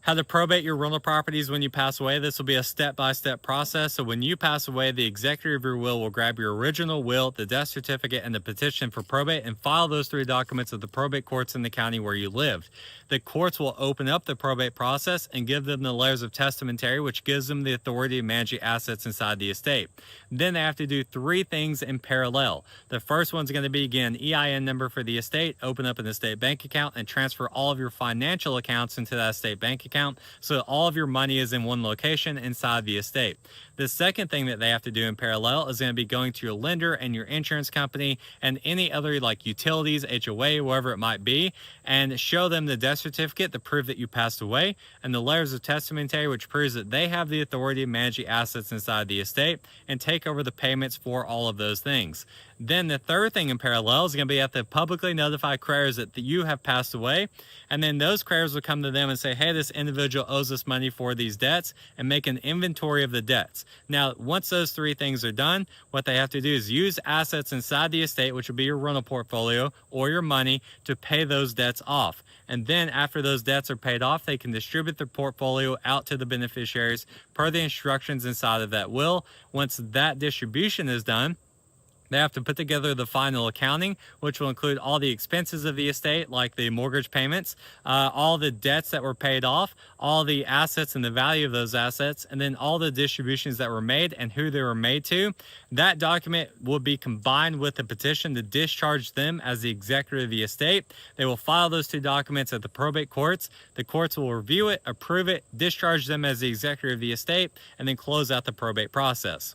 How to probate your rental properties when you pass away. This will be a step-by-step process. So when you pass away, the executor of your will grab your original will, the death certificate, and the petition for probate and file those three documents at the probate courts in the county where you lived. The courts will open up the probate process and give them the letters of testamentary, which gives them the authority to manage the assets inside the estate. Then they have to do three things in parallel. The first one's going to be, again, EIN number for the estate, open up an estate bank account, and transfer all of your financial accounts into that estate bank account so that all of your money is in one location inside the estate. The second thing that they have to do in parallel is going to be going to your lender and your insurance company and any other like utilities, HOA, wherever it might be, and show them the death certificate to prove that you passed away, and the letters of testamentary, which proves that they have the authority to manage the assets inside the estate and take over the payments for all of those things. Then the third thing in parallel is going to be at the publicly notify creditors that you have passed away, and then those creditors will come to them and say, hey, this individual owes us money for these debts, and make an inventory of the debts. Now, once those three things are done, what they have to do is use assets inside the estate, which will be your rental portfolio or your money, to pay those debts off. And then after those debts are paid off, they can distribute their portfolio out to the beneficiaries per the instructions inside of that will. Once that distribution is done, they have to put together the final accounting, which will include all the expenses of the estate, like the mortgage payments, all the debts that were paid off, all the assets and the value of those assets, and then all the distributions that were made and who they were made to. That document will be combined with the petition to discharge them as the executor of the estate. They will file those two documents at the probate courts. The courts will review it, approve it, discharge them as the executor of the estate, and then close out the probate process.